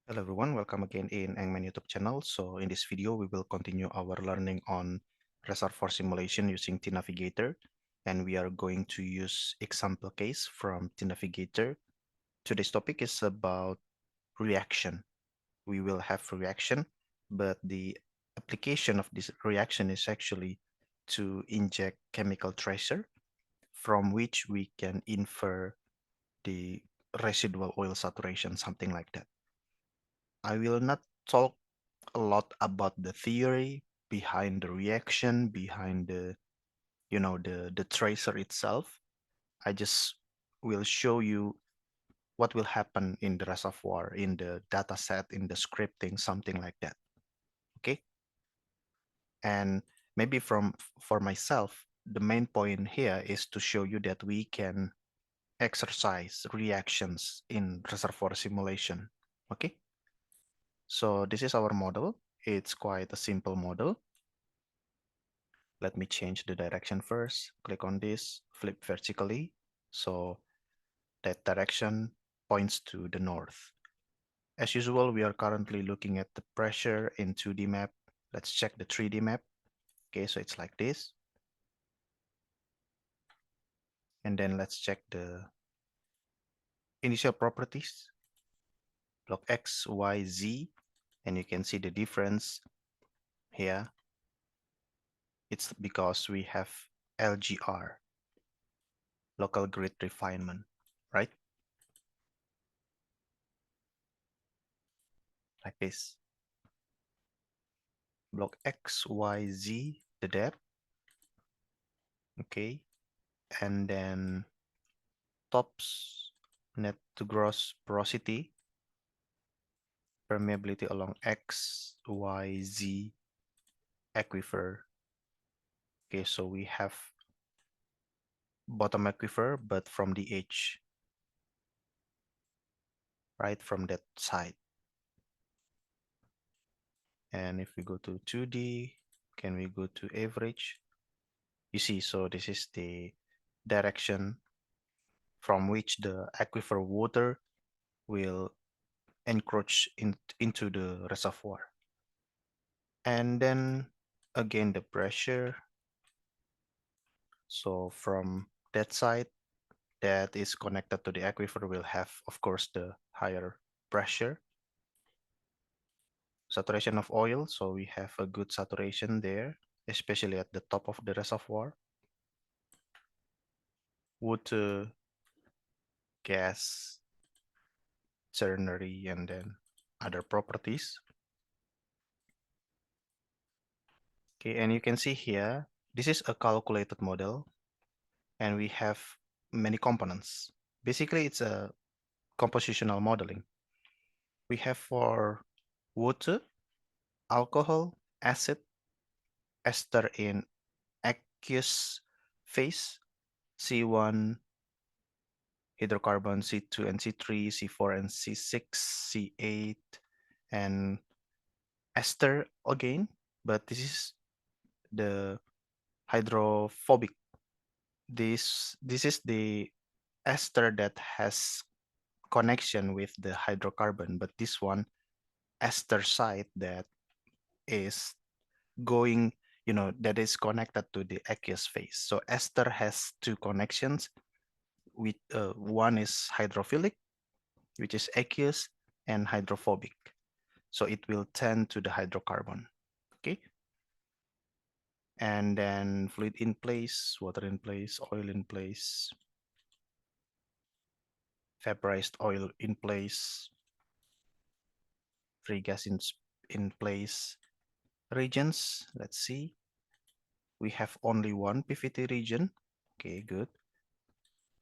Hello everyone, welcome again in Eng-Man YouTube channel. So in this video, we will continue our learning on reservoir simulation using tNavigator. And we are going to use example case from tNavigator. Today's topic is about reaction. We will have reaction, but the application of this reaction is actually to inject chemical tracer from which we can infer the residual oil saturation, something like that. I will not talk a lot about the theory behind the reaction, behind the tracer itself. I just will show you what will happen in the reservoir, in the data set, in the scripting, something like that. Okay. And maybe for myself, the main point here is to show you that we can exercise reactions in reservoir simulation. Okay. So this is our model. It's quite a simple model. Let me change the direction first. Click on this, flip vertically. So that direction points to the north. As usual, we are currently looking at the pressure in 2D map. Let's check the 3D map. Okay, so it's like this. And then let's check the initial properties, block X, Y, Z. And you can see the difference here. It's because we have LGR, local grid refinement, right? Like this. Block X, Y, Z, the depth. Okay. And then tops net to gross porosity, permeability along X, Y, Z aquifer. Okay, so we have bottom aquifer, but from the edge, right from that side. And if we go to 2D, can we go to average? You see, so this is the direction from which the aquifer water will encroach into the reservoir. And then again, the pressure. So from that side that is connected to the aquifer will have, of course, the higher pressure. Saturation of oil, so we have a good saturation there, especially at the top of the reservoir. Water, gas, ternary, and then other properties. Okay, and you can see here, this is a calculated model, and we have many components. Basically, it's a compositional modeling. We have for water, alcohol, acid, ester in aqueous phase, C1, hydrocarbon C2 and C3, C4 and C6, C8, and ester again, but this is the hydrophobic. This is the ester that has connection with the hydrocarbon, but this one ester site that is going, that is connected to the aqueous phase. So ester has two connections. With one is hydrophilic, which is aqueous, and hydrophobic. So it will tend to the hydrocarbon. Okay. And then fluid in place, water in place, oil in place, vaporized oil in place, free gas in place. Regions, let's see. We have only one PVT region. Okay, good.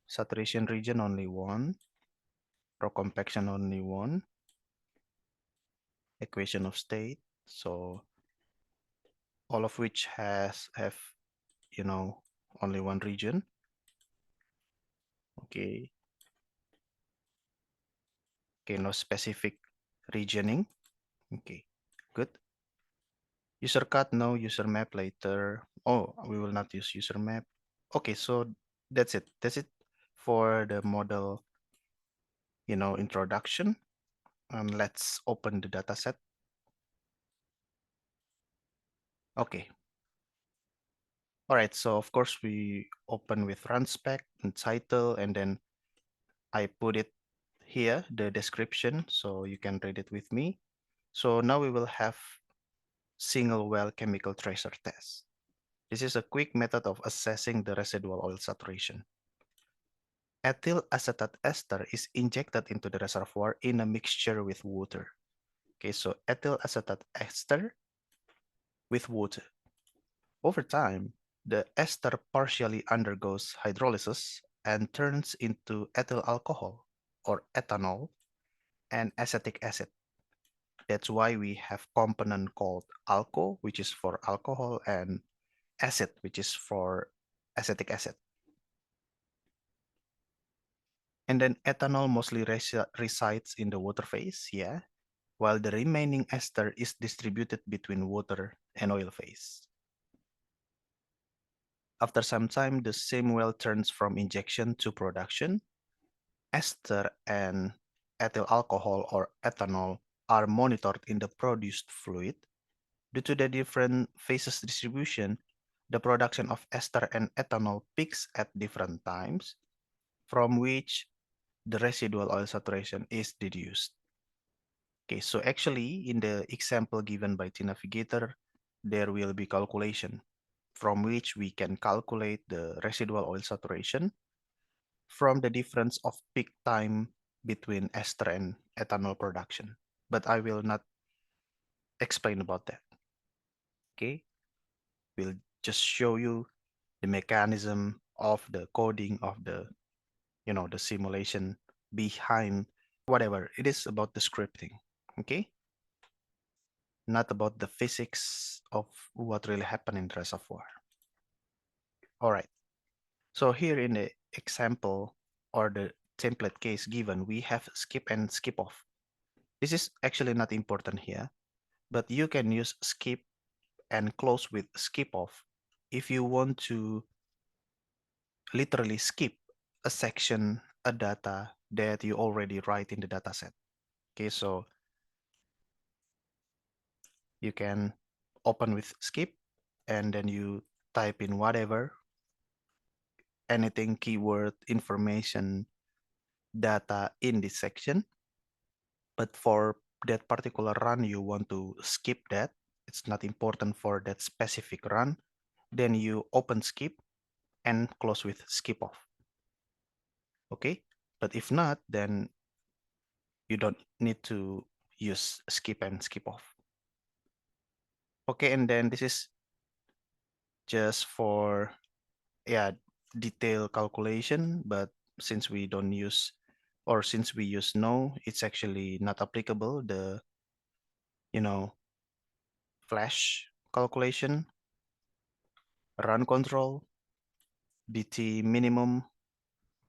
Saturation region only one. Rock compaction only one. Equation of state. So all of which have only one region. Okay. Okay, no specific regioning. Okay, good. User cut, no. User map later. Oh, we will not use user map. Okay, so that's it. That's it for the model, introduction. And let's open the dataset. Okay. All right. So of course we open with run spec and title, and then I put it here, the description, so you can read it with me. So now we will have single well chemical tracer test. This is a quick method of assessing the residual oil saturation. Ethyl acetate ester is injected into the reservoir in a mixture with water. Okay, so ethyl acetate ester with water. Over time, the ester partially undergoes hydrolysis and turns into ethyl alcohol or ethanol and acetic acid. That's why we have component called alco, which is for alcohol, and acid, which is for acetic acid. And then ethanol mostly resides in the water phase, yeah, while the remaining ester is distributed between water and oil phase. After some time, the same well turns from injection to production. Ester and ethyl alcohol or ethanol are monitored in the produced fluid. Due to the different phases distribution, the production of ester and ethanol peaks at different times, from which the residual oil saturation is deduced. Okay, so actually in the example given by tNavigator, there will be calculation from which we can calculate the residual oil saturation from the difference of peak time between ester and ethanol production. But I will not explain about that. Okay, we'll just show you the mechanism of the coding of the, the simulation behind whatever it is about the scripting. Okay, not about the physics of what really happened in the reservoir. All right. So here in the example or the template case given, we have skip and skip off. This is actually not important here, but you can use skip and close with skip off if you want to literally skip a section, a data that you already write in the dataset. Okay, so you can open with skip and then you type in whatever, anything, keyword, information, data in this section. But for that particular run, you want to skip that. It's not important for that specific run. Then you open skip and close with skip off. Okay, but if not, then you don't need to use skip and skip off. Okay, and then this is just for, yeah, detail calculation, but since we don't use, or since we use no, it's actually not applicable, the, flash calculation, run control, DT minimum,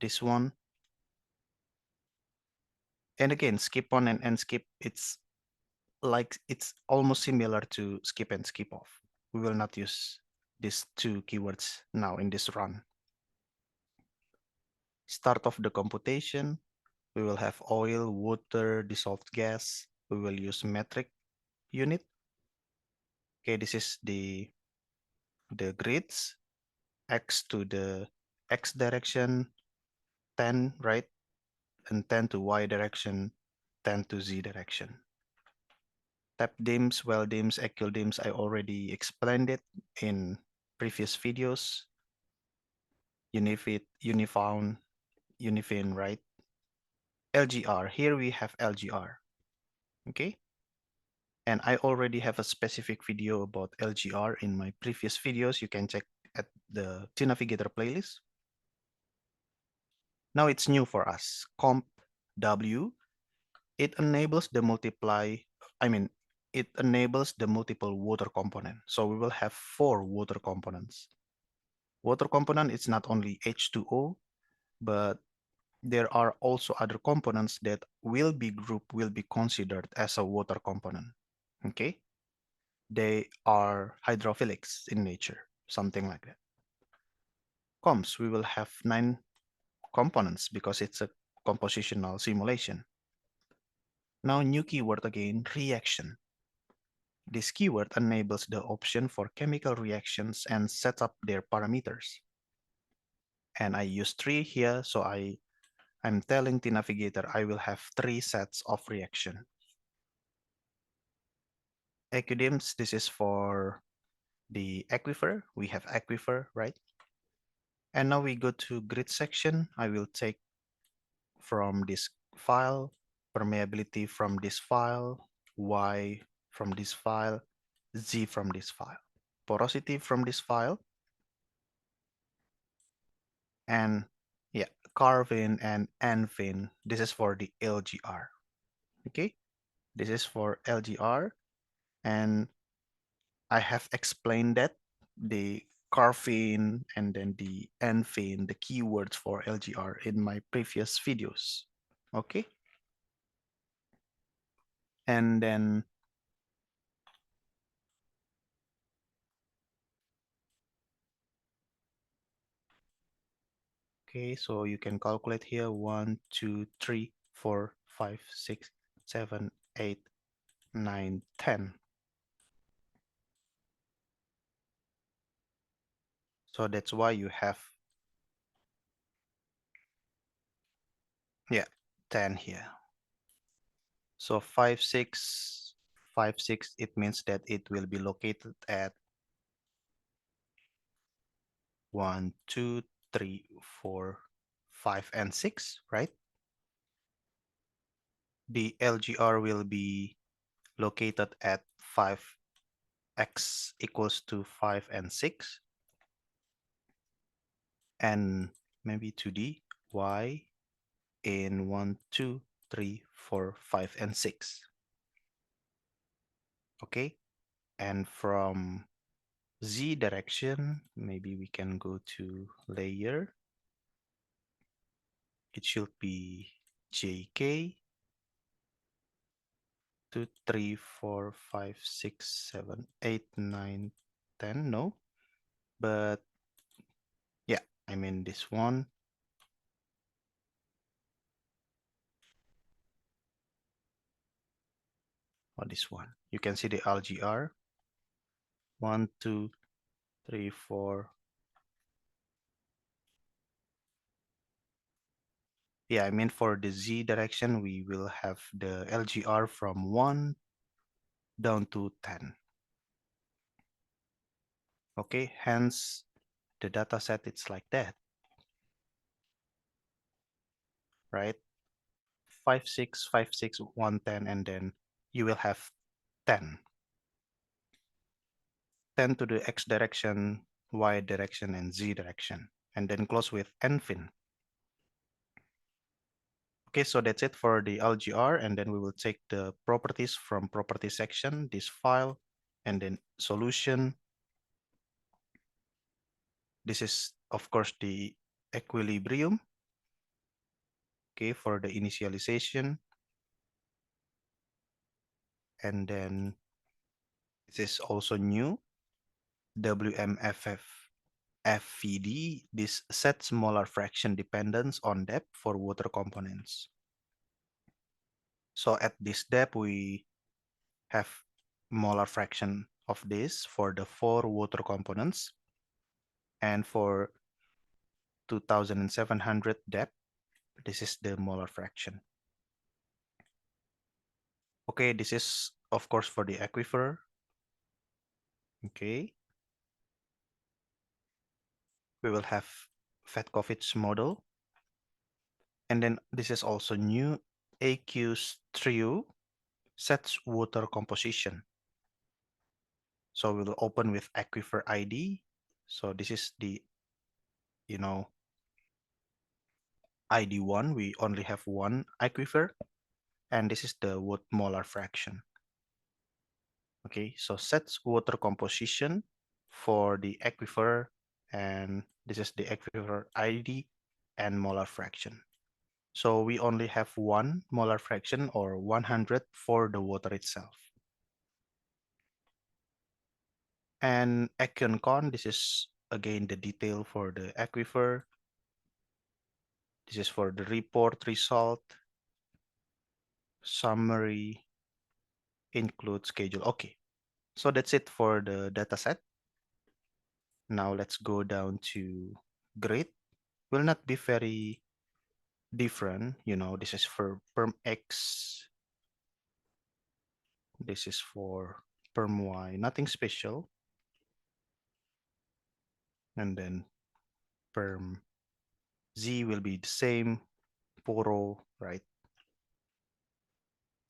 this one. And again, skip on and skip, it's almost similar to skip and skip off. We will not use these two keywords now in this run. Start of the computation, we will have oil, water, dissolved gas. We will use metric unit. Okay, this is the grids, x to the x direction, 10, right? And 10 to y direction, 10 to z direction. Tap dims, well dims, equal dims, I already explained it in previous videos. Unifit, unifound, unifin, right? LGR, here we have LGR, okay? And I already have a specific video about LGR in my previous videos. You can check at the tNavigator playlist. Now it's new for us, comp W. It enables the it enables the multiple water component. So we will have 4 water components. Water component is not only H2O, but there are also other components that will be considered as a water component. Okay, they are hydrophilics in nature, something like that. Comps, we will have 9 components because it's a compositional simulation. Now new keyword again, reaction. This keyword enables the option for chemical reactions and sets up their parameters. And I use 3 here, so I'm telling tNavigator I will have 3 sets of reaction. Equidims, this is for the aquifer. We have aquifer, right? And now we go to grid section. I will take from this file, permeability from this file, Y from this file, Z from this file, porosity from this file, and yeah, Carvin and Anvin. This is for the LGR. Okay, this is for LGR, and I have explained that the Carvin and then the Anvin, the keywords for LGR in my previous videos. Okay, and then okay, so you can calculate here 1, 2, 3, 4, 5, 6, 7, 8, 9, 10. So that's why you have, yeah, 10 here. So 5, 6, 5, 6, it means that it will be located at 1, 2, 3, 4, 5, and 6, right? The LGR will be located at 5, x equals to 5 and 6, and maybe 2D, y in 1, 2, 3, 4, 5, and 6. Okay, and from Z direction, maybe we can go to layer. It should be JK 2, 3, 4, 5, 6, 7, 8, 9, 10. No, but yeah, I mean this one. Or this one. You can see the LGR. 1, 2, 3, 4. Yeah, I mean for the Z direction, we will have the LGR from 1 down to 10. Okay, hence the data set, it's like that, right? 5, 6, 5, 6, 1, 10, and then you will have 10. 10 to the X direction, Y direction, and Z direction, and then close with Enfin. Okay, so that's it for the LGR, and then we will take the properties from property section, this file, and then solution. This is, of course, the equilibrium, okay, for the initialization. And then this is also new, WMFF FVD. This sets molar fraction dependence on depth for water components. So at this depth, we have molar fraction of this for the 4 water components. And for 2700 depth, this is the molar fraction. Okay, this is, of course, for the aquifer. Okay. We will have Fatkovich model. And then this is also new, AQ's trio sets water composition. So we will open with aquifer ID. So this is the, ID1. We only have one aquifer, and this is the molar fraction. Okay, so sets water composition for the aquifer, and this is the aquifer ID and molar fraction. So we only have one molar fraction, or 100, for the water itself. And AquionCon, this is again the detail for the aquifer. This is for the report result. summary include schedule. Okay, so that's it for the dataset. Now let's go down to grid. Will not be very different. This is for perm X. This is for perm Y. Nothing special. And then perm Z will be the same. Puro, right?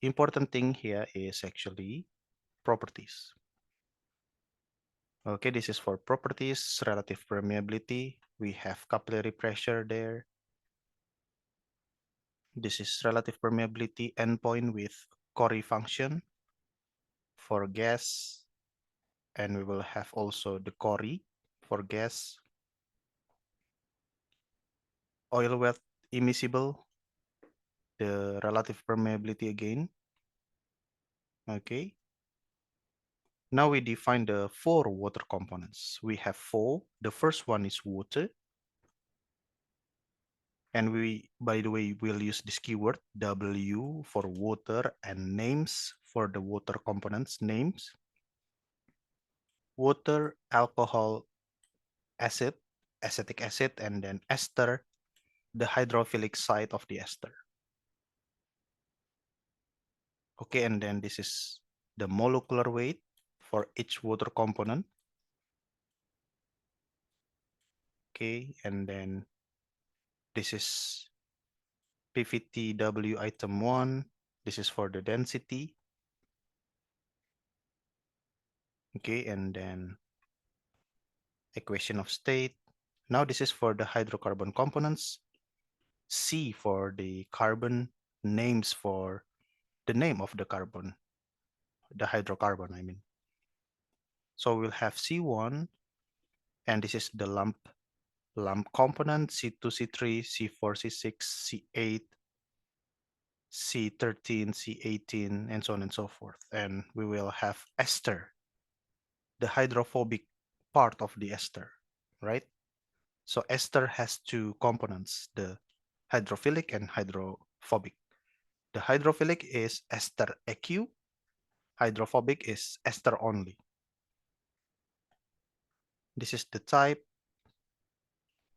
Important thing here is actually properties. Okay, this is for properties, relative permeability. We have capillary pressure there. This is relative permeability endpoint with Corey function for gas. And we will have also the Corey for gas. Oil wet immiscible, the relative permeability again. Okay. Now we define the 4 water components. We have 4. The first one is water. And we, by the way, will use this keyword W for water and names for the water components names. Water, alcohol, acid, acetic acid, and then ester, the hydrophilic site of the ester. Okay, and then this is the molecular weight for each water component. Okay, and then this is PVTW item 1. This is for the density. Okay, and then equation of state. Now this is for the hydrocarbon components. C for the carbon, names for the name of the carbon, the hydrocarbon, I mean. So we'll have C1, and this is the lump component, C2, C3, C4, C6, C8, C13, C18, and so on and so forth. And we will have ester, the hydrophobic part of the ester, right? So ester has 2 components, the hydrophilic and hydrophobic. The hydrophilic is ester EQ, hydrophobic is ester only. This is the type.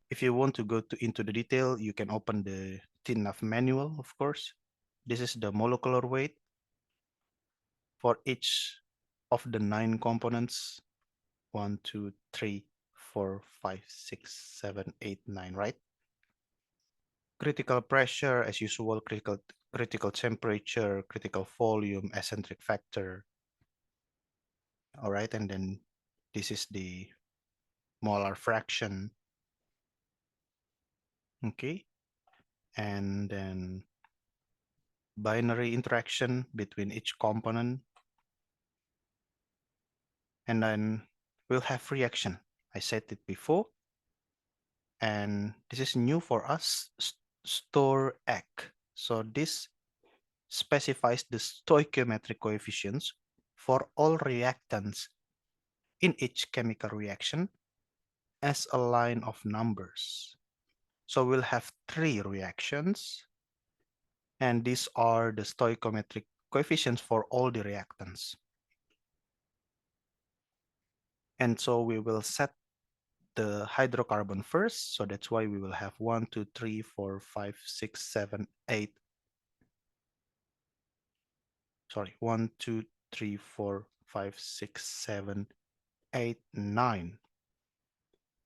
If you want to go into the detail, you can open the tNav manual, of course. This is the molecular weight for each of the 9 components. 1, 2, 3, 4, 5, 6, 7, 8, 9, right? Critical pressure, as usual, critical temperature, critical volume, eccentric factor. All right, and then this is the molar fraction. Okay, and then binary interaction between each component. And then we'll have reaction. I said it before. And this is new for us, store Ec. So this specifies the stoichiometric coefficients for all reactants in each chemical reaction as a line of numbers. So we'll have 3 reactions, and these are the stoichiometric coefficients for all the reactants. And so we will set the hydrocarbon first. So that's why we will have 1, 2, 3, 4, 5, 6, 7, 8. Sorry, 1, 2, 3, 4, 5, 6, 7, 8, 9.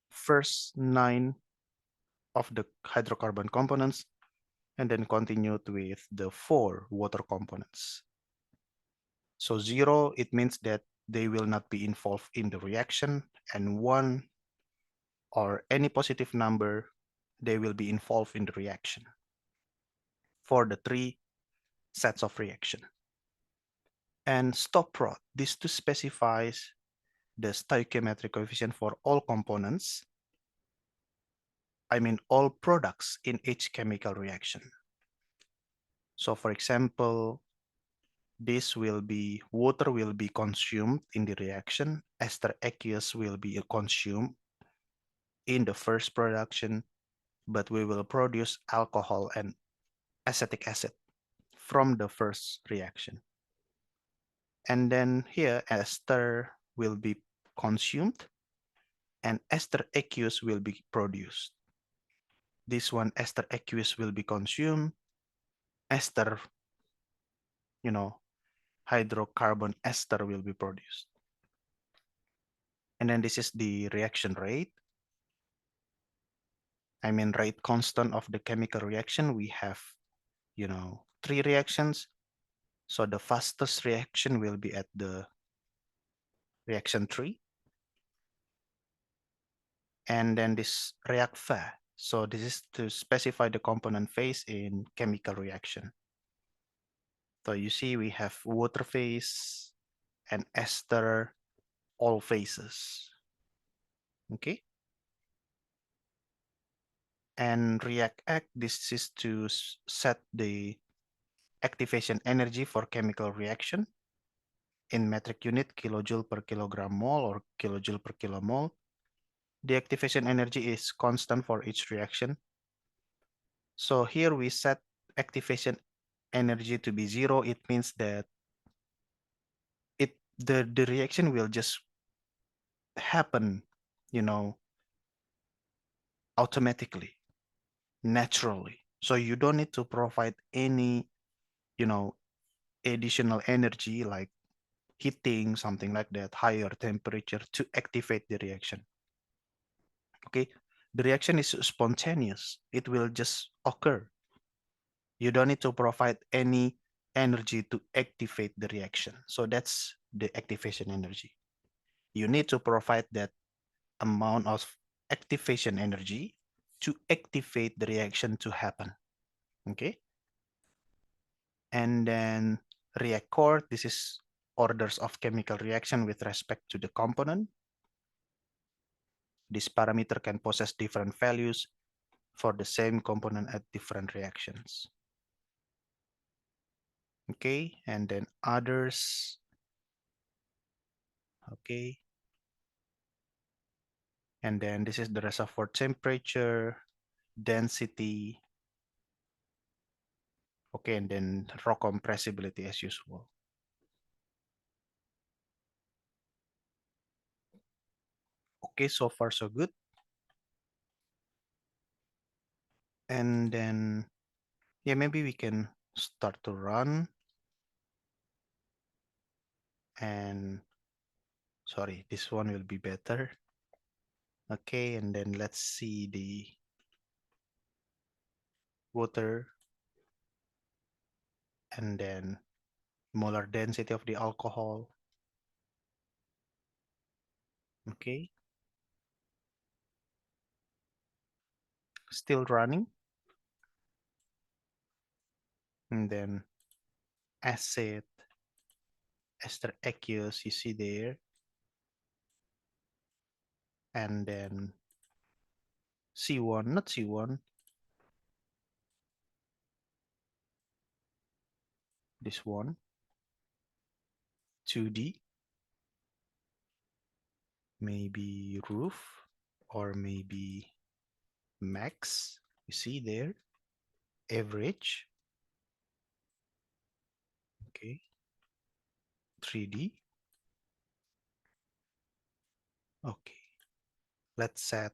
First 9 of the hydrocarbon components, and then continued with the 4 water components. So 0, it means that they will not be involved in the reaction, and 1 or any positive number, they will be involved in the reaction for the 3 sets of reaction. And stop prod, this to specifies the stoichiometric coefficient for all components. I mean all products in each chemical reaction. So for example, this will be, water will be consumed in the reaction, ester aqueous will be consumed in the first production, but we will produce alcohol and acetic acid from the first reaction. And then here ester will be consumed and ester aqueous will be produced. This one, ester aqueous, will be consumed. Ester, hydrocarbon ester will be produced. And then this is the reaction rate. I mean, rate constant of the chemical reaction. We have, 3 reactions. So the fastest reaction will be at the reaction 3. And then this react fast. So this is to specify the component phase in chemical reaction. So you see we have water phase and ester, all phases. Okay. And react act, this is to set the activation energy for chemical reaction in metric unit, kilojoule per kilogram mole or kilojoule per kilomole. The activation energy is constant for each reaction. So here we set activation energy to be 0. It means that the reaction will just happen, automatically, naturally. So you don't need to provide any, additional energy like heating, something like that, higher temperature to activate the reaction. Okay, the reaction is spontaneous. It will just occur. You don't need to provide any energy to activate the reaction. So that's the activation energy. You need to provide that amount of activation energy to activate the reaction to happen. Okay. And then react chord, this is orders of chemical reaction with respect to the component. This parameter can possess different values for the same component at different reactions. Okay, and then others. Okay. And then this is the reservoir temperature, density. Okay, and then raw compressibility as usual. Okay, so far so good. And then, yeah, maybe we can start to run. And sorry, this one will be better. Okay, and then let's see the water and then molar density of the alcohol. Okay, still running. And then acid, ester aqueous, you see there. And then C1, not C1. This one, 2D, maybe roof, or maybe max, you see there, average. Okay, 3D. Okay, let's set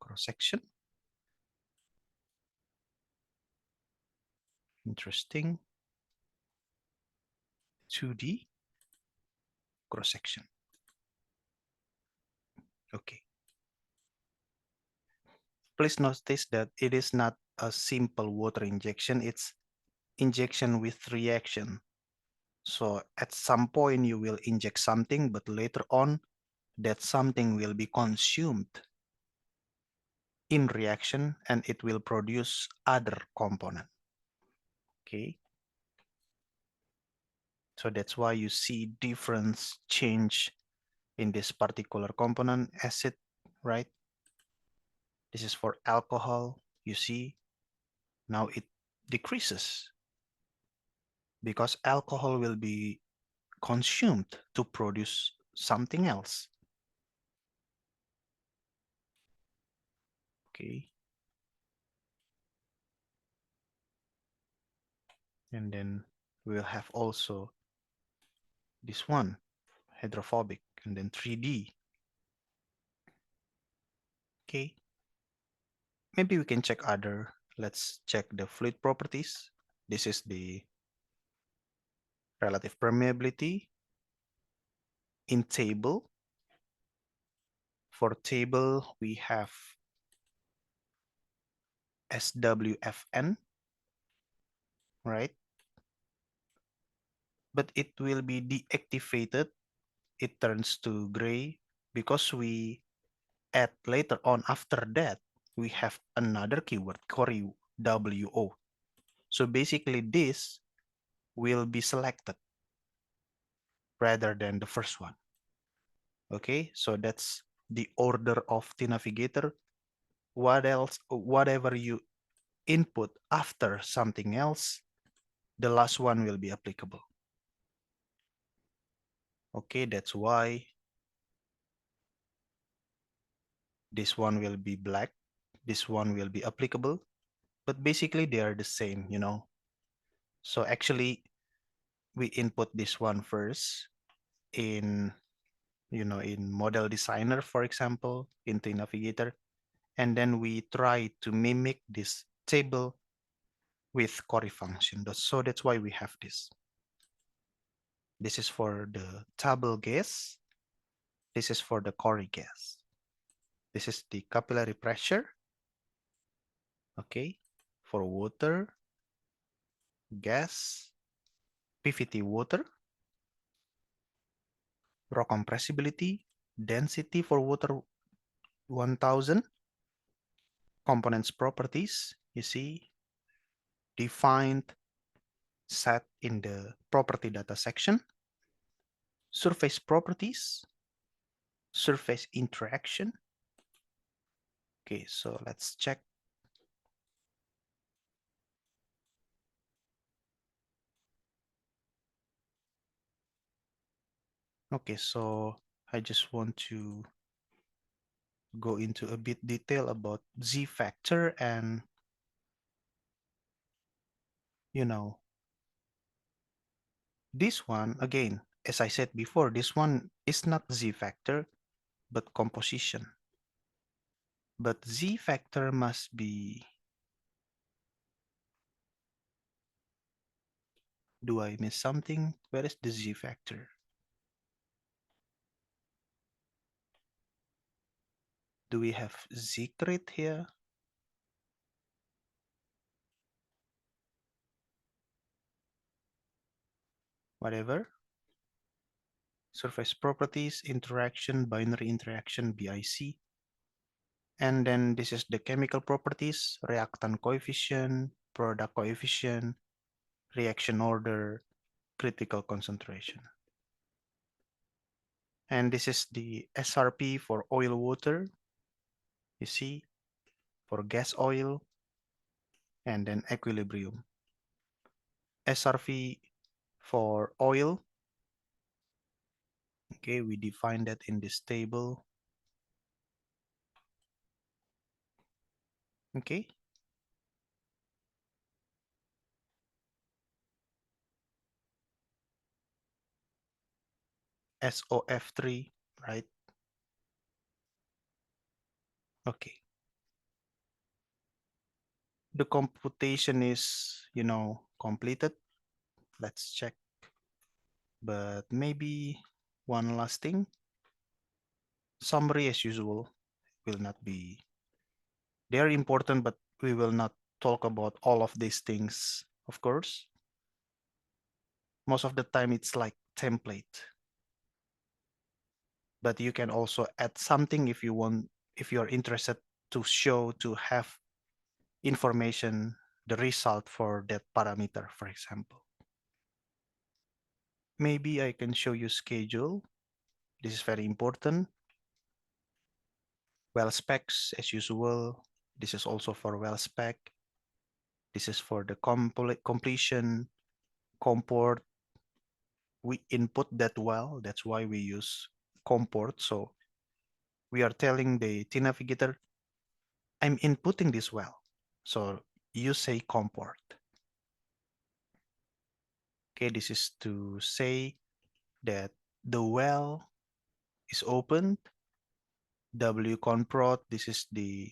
cross section. Interesting. 2D cross section. Okay. Please notice that it is not a simple water injection. It's injection with reaction. So at some point you will inject something, but later on that something will be consumed in reaction and it will produce other component. Okay. So that's why you see difference change in this particular component acid, right? This is for alcohol. You see now it decreases because alcohol will be consumed to produce something else. Okay. And then we'll have also this one, hydrophobic, and then 3D. Okay, maybe we can check other. Let's check the fluid properties. This is the relative permeability in table. For table, we have SWFN, right? But it will be deactivated. It turns to gray because we add later on after that, we have another keyword, Core WO. So basically this will be selected rather than the first one. Okay, so that's the order of tNavigator. What else, whatever you input after something else, the last one will be applicable. Okay, that's why this one will be black, this one will be applicable, but basically they are the same, you know. So actually we input this one first in, you know, in model designer, for example, in tNavigator, and then we try to mimic this table with Core function. So that's why we have this. This is for the table gas. This is for the Core gas. This is the capillary pressure. Okay, for water, gas, PVT water, raw compressibility, density for water 1000, components properties, you see, defined, set in the property data section, surface properties, surface interaction. Okay, so let's check. Okay, so I just want to go into a bit detail about Z factor and, you know, this one, again, as I said before, this one is not Z factor, but composition. But Z factor must be, do I miss something? Where is the Z factor? Do we have secret here? Whatever. Surface properties, interaction, binary interaction, BIC. And then this is the chemical properties, reactant coefficient, product coefficient, reaction order, critical concentration. And this is the SRP for oil water, you see, for gas oil, and then equilibrium. SRV for oil, okay, we define that in this table. Okay. SOF3, right? Okay. The computation is, you know, completed. Let's check. But maybe one last thing. Summary as usual will not be, they are important, but we will not talk about all of these things, of course. Most of the time it's like template. But you can also add something if you want, if you're interested to show, to have information, the result for that parameter, for example. Maybe I can show you schedule. This is very important. Well specs as usual. This is also for well spec. This is for the completion, comport. We input that well. That's why we use comport. So we are telling the tNavigator, I'm inputting this well. So you say comport. Okay, this is to say that the well is opened. W conprod, this is the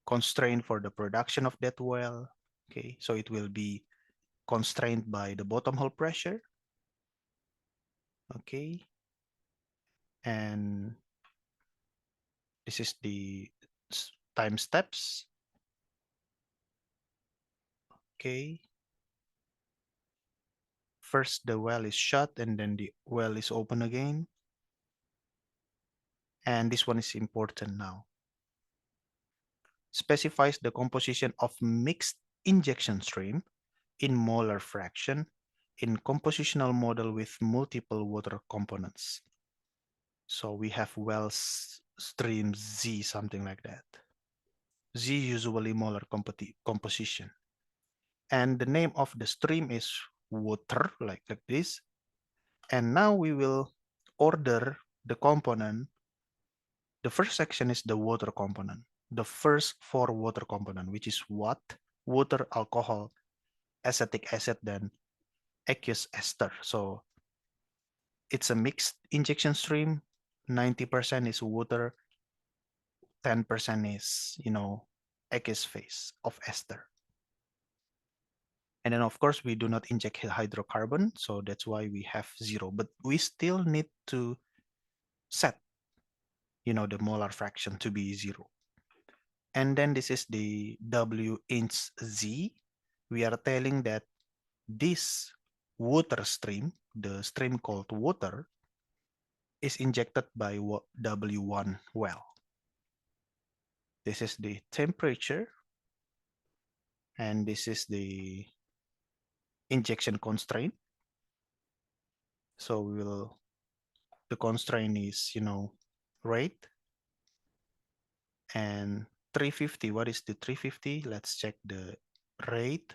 constraint for the production of that well. Okay, so it will be constrained by the bottom hole pressure. Okay, and this is the time steps. Okay, first the well is shut and then the well is open again. And this one is important now. Specifies the composition of mixed injection stream in molar fraction in compositional model with multiple water components. So we have well stream Z, something like that. Z usually molar composition. And the name of the stream is water, like this. And now we will order the component. The first section is the water component. The first four water component, which is what? Water, alcohol, acetic acid, then aqueous ester. So it's a mixed injection stream. 90% is water, 10% is, aqueous phase of ester. And then of course we do not inject hydrocarbon, so that's why we have 0. But we still need to set, the molar fraction to be 0. And then this is the W inch Z. We are telling that this water stream, the stream called water, is injected by W1 well. This is the temperature, and this is the injection constraint. So the constraint is, rate. And 350, what is the 350? Let's check the rate,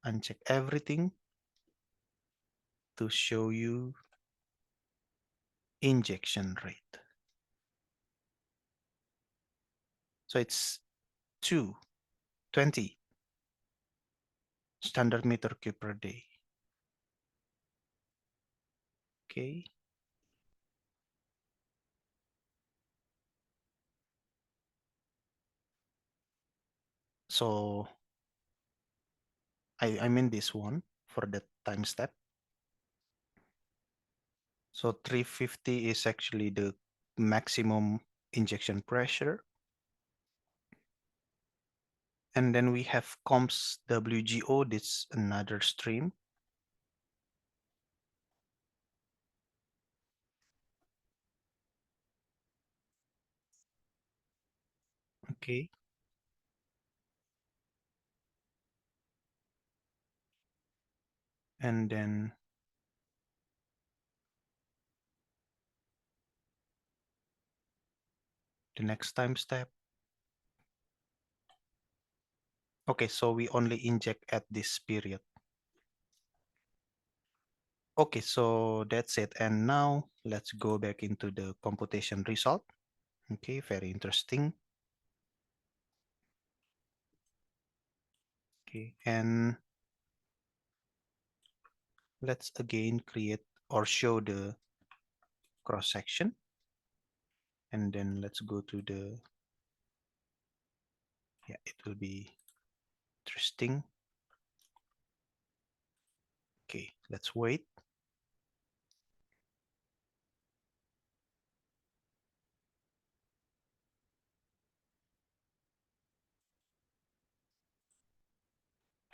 uncheck everything to show you injection rate. So it's 220 standard meter cube per day. Okay. So I mean this one for the time step. So 350 is actually the maximum injection pressure. And then we have comps WGO, this another stream. Okay. And then the next time step. Okay, so we only inject at this period. Okay, so that's it. And now let's go back into the computation result. Okay, very interesting. Okay, and let's again create or show the cross section. And then let's go to the, yeah, it will be interesting. Okay, let's wait.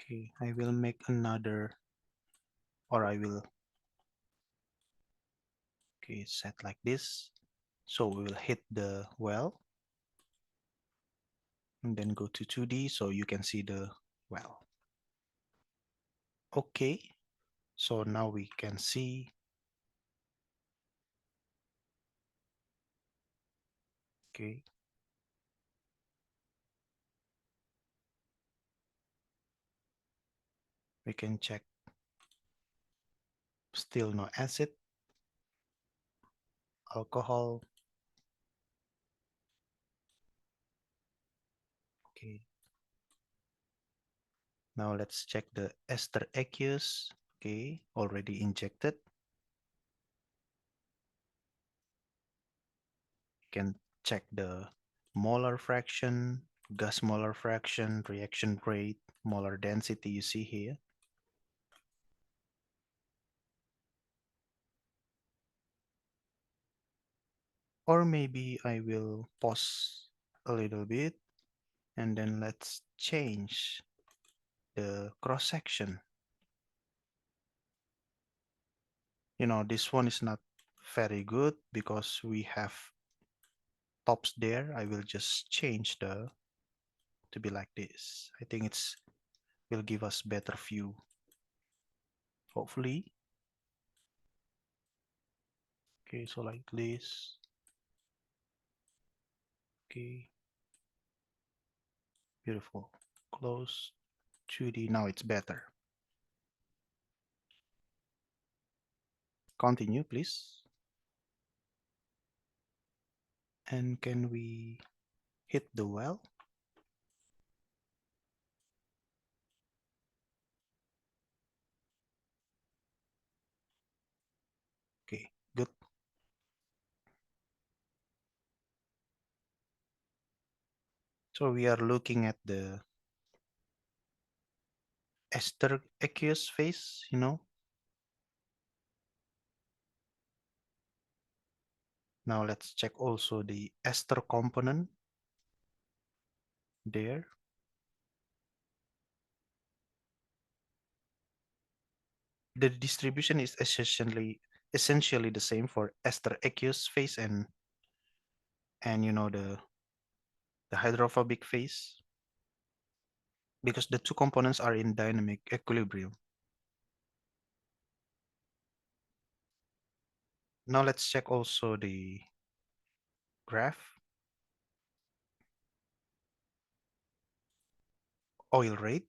Okay, I will make another, or I will, okay, set like this. So we will hit the well and then go to 2D so you can see the well. Okay, so now we can see. Okay. We can check, still no acid, alcohol. Okay. Now let's check the ester aqueous. Okay, already injected. You can check the molar fraction, gas molar fraction, reaction rate, molar density you see here. Or maybe I will pause a little bit and then let's change the cross section. You know, this one is not very good because we have tops there. I will just change the to be like this. I think it's will give us better view. Hopefully. Okay, so like this. Okay, beautiful. Close 2D. Now it's better. Continue, please. And can we hit the well? Okay, good. So we are looking at the ester aqueous phase, you know. Now let's check also the ester component there. The distribution is essentially the same for ester aqueous phase and you know the hydrophobic phase because the two components are in dynamic equilibrium. Now let's check also the graph, oil rate,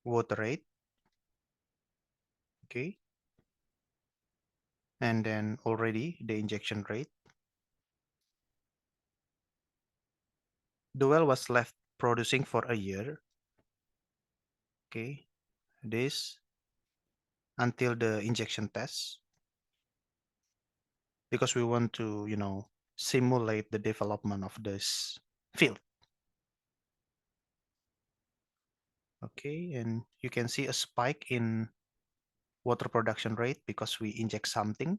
water rate, okay, and then already the injection rate. The well was left producing for a year, okay, this until the injection test because we want to, you know, simulate the development of this field. Okay, and you can see a spike in water production rate because we inject something.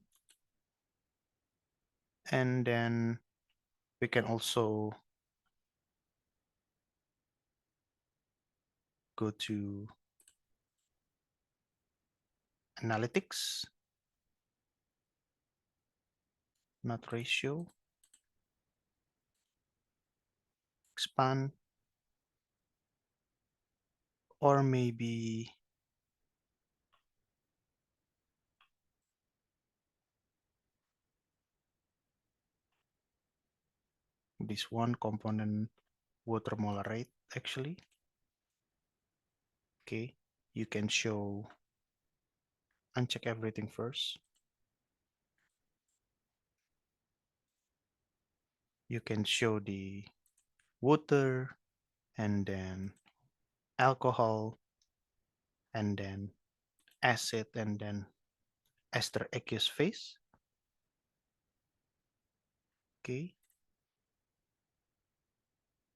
And then we can also go to analytics, not ratio, expand, or maybe this one component water molar rate actually. Okay, you can show, uncheck everything first. You can show the water and then alcohol and then acid and then ester aqueous phase. Okay.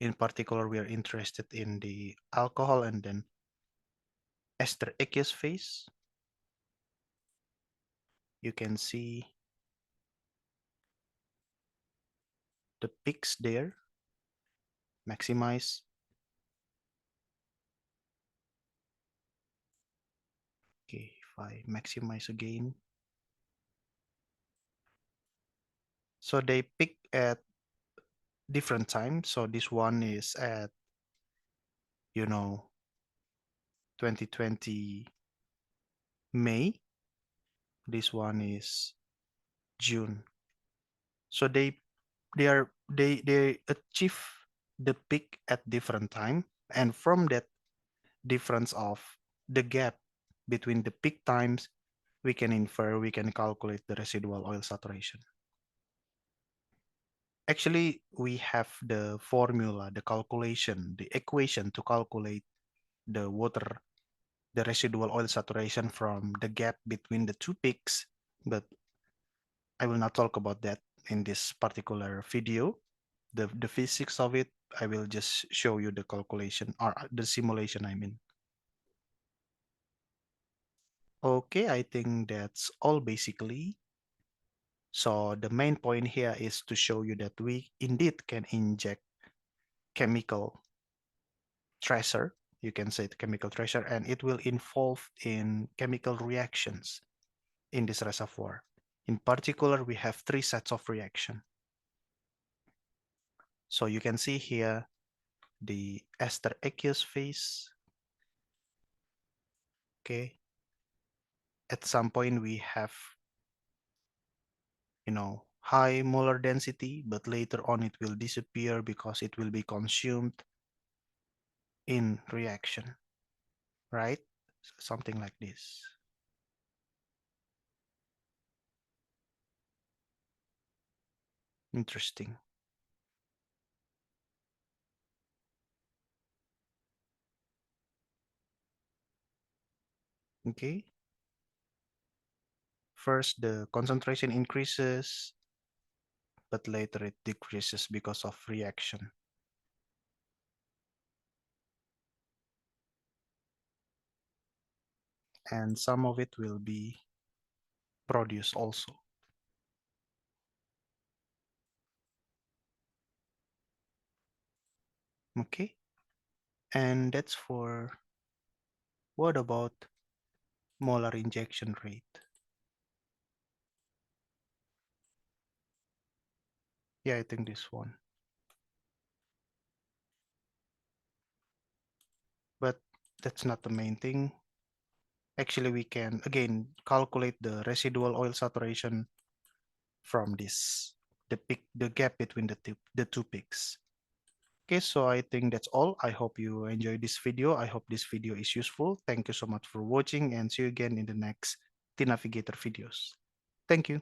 In particular, we are interested in the alcohol and then ester aqueous phase. You can see the peaks there. Maximize. Okay, if I maximize again. So they peak at different times. So this one is at, you know, 2020 May. This one is June. So they achieve the peak at different time, and from that difference of the gap between the peak times, we can calculate the residual oil saturation. Actually, we have the formula, the calculation, the equation to calculate the water the residual oil saturation from the gap between the two peaks, but I will not talk about that in this particular video. The physics of it, I will just show you the calculation or the simulation, I mean. Okay, I think that's all basically. So the main point here is to show you that we indeed can inject chemical tracer, you can say the chemical tracer, and it will involve in chemical reactions in this reservoir. In particular, we have three sets of reaction. So you can see here the ester aqueous phase. Okay. At some point we have, high molar density, but later on it will disappear because it will be consumed in reaction, right? Something like this. Interesting. Okay. First, the concentration increases, but later it decreases because of reaction. And some of it will be produced also. Okay. And that's for what about molar injection rate? Yeah, I think this one. But that's not the main thing. Actually, we can again calculate the residual oil saturation from this, the gap between the two peaks. Okay, so I think that's all. I hope you enjoyed this video. I hope this video is useful. Thank you so much for watching and see you again in the next tNavigator videos. Thank you.